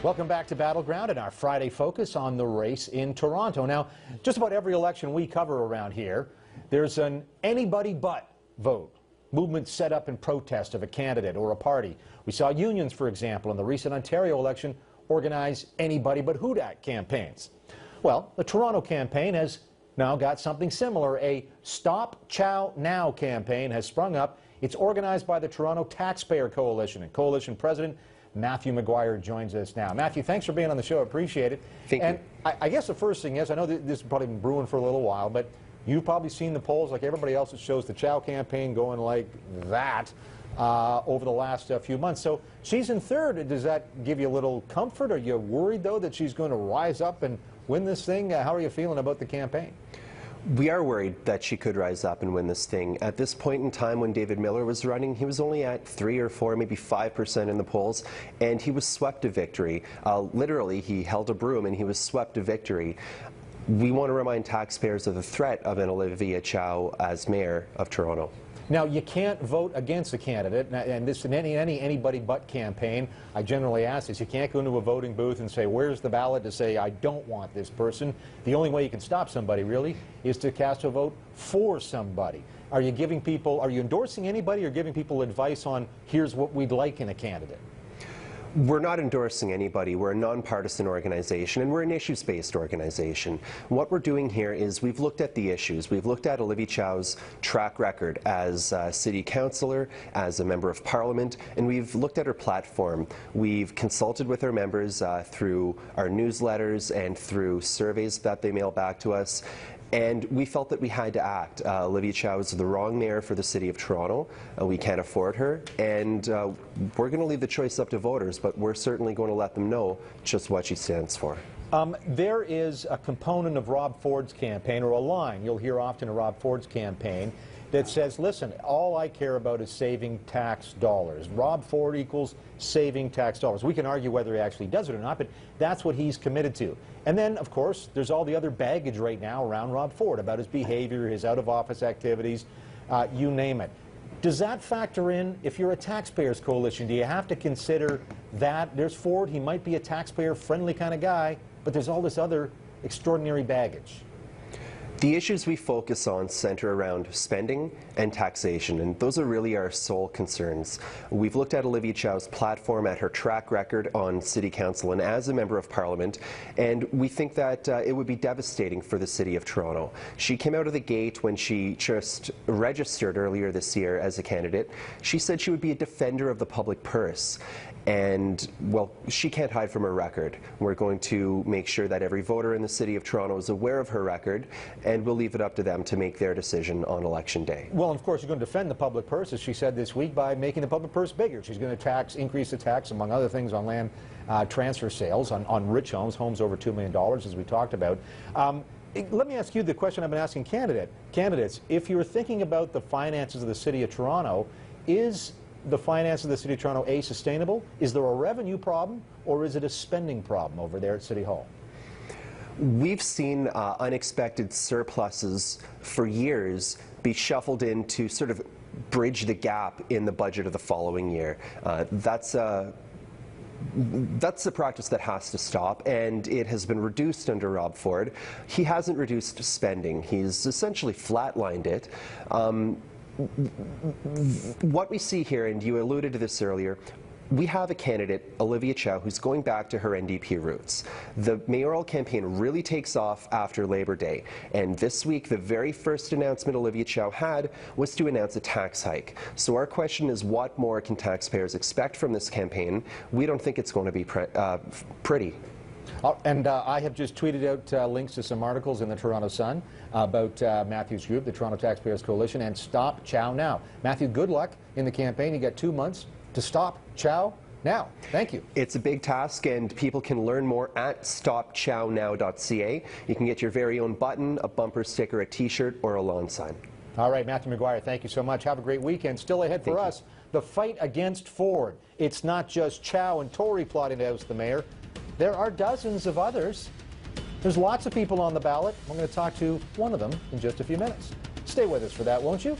Welcome back to Battleground and our Friday focus on the race in Toronto. Now, just about every election we cover around here, there's an anybody but vote. Movement set up in protest of a candidate or a party. We saw unions, for example, in the recent Ontario election organize anybody but who dat campaigns. Well, the Toronto campaign has now got something similar. A Stop Chow Now campaign has sprung up. It's organized by the Toronto Taxpayers Coalition, and Coalition President Matthew McGuire joins us now. Matthew, thanks for being on the show. I appreciate it. Thank you. I guess the first thing is, I know that this has probably been brewing for a little while, but you've probably seen the polls like everybody else that shows the Chow campaign going like that over the last few months. So she's in third. Does that give you a little comfort? Are you worried, though, that she's going to rise up and win this thing? How are you feeling about the campaign? We are worried that she could rise up and win this thing. At this point in time when David Miller was running, he was only at 3 or 4, maybe 5% in the polls, and he was swept to victory. Literally, he held a broom and he was swept to victory. We want to remind taxpayers of the threat of an Olivia Chow as mayor of Toronto. Now, you can't vote against a candidate, and this in anybody but campaign. I generally ask this. You can't go into a voting booth and say, where's the ballot, to say, I don't want this person. The only way you can stop somebody, really, is to cast a vote for somebody. Are you giving people, are you endorsing anybody or giving people advice on here's what we'd like in a candidate? We're not endorsing anybody. We're a nonpartisan organization, and we're an issues-based organization. What we're doing here is we've looked at the issues. We've looked at Olivia Chow's track record as a city councillor, as a member of parliament, and we've looked at her platform. We've consulted with our members through our newsletters and through surveys that they mail back to us. And we felt that we had to act. Olivia Chow is the wrong mayor for the City of Toronto. We can't afford her, and we're going to leave the choice up to voters, but we're certainly going to let them know just what she stands for. There is a component of Rob Ford's campaign, or a line you'll hear often in Rob Ford's campaign, that says, listen, all I care about is saving tax dollars. Rob Ford equals saving tax dollars. We can argue whether he actually does it or not, but that's what he's committed to. And then, of course, there's all the other baggage right now around Rob Ford about his behavior, his out-of-office activities, you name it. Does that factor in, if you're a Taxpayers Coalition, do you have to consider that there's Ford, he might be a taxpayer-friendly kind of guy, but there's all this other extraordinary baggage? The issues we focus on center around spending and taxation, and those are really our sole concerns. We've looked at Olivia Chow's platform, at her track record on City Council and as a Member of Parliament, and we think that it would be devastating for the City of Toronto. She came out of the gate when she just registered earlier this year as a candidate. She said she would be a defender of the public purse. And, well, she can't hide from her record. We're going to make sure that every voter in the City of Toronto is aware of her record, and we'll leave it up to them to make their decision on Election Day. Well, of course, you're going to defend the public purse, as she said this week, by making the public purse bigger. She's going to increase the tax, among other things, on land transfer sales, on rich homes over $2 million, as we talked about. Let me ask you the question I've been asking candidates. If you're thinking about the finances of the City of Toronto, is the finance of the City of Toronto, A, sustainable? Is there a revenue problem, or is it a spending problem over there at City Hall? We've seen unexpected surpluses for years be shuffled in to sort of bridge the gap in the budget of the following year. That's a practice that has to stop, and it has been reduced under Rob Ford. He hasn't reduced spending. He's essentially flatlined it. What we see here, and you alluded to this earlier, we have a candidate, Olivia Chow, who's going back to her NDP roots. The mayoral campaign really takes off after Labor Day, and this week the very first announcement Olivia Chow had was to announce a tax hike. So our question is, what more can taxpayers expect from this campaign? We don't think it's going to be pretty. And I have just tweeted out links to some articles in the Toronto Sun about Matthew's group, the Toronto Taxpayers Coalition, and Stop Chow Now. Matthew, good luck in the campaign. You got 2 months to stop Chow Now. Thank you. It's a big task, and people can learn more at StopChowNow.ca. You can get your very own button, a bumper sticker, a T-shirt, or a lawn sign. All right, Matthew McGuire, thank you so much. Have a great weekend. Still ahead for us, the fight against Ford. It's not just Chow and Tory plotting to oust the mayor. There are dozens of others. There's lots of people on the ballot. I'm going to talk to one of them in just a few minutes. Stay with us for that, won't you?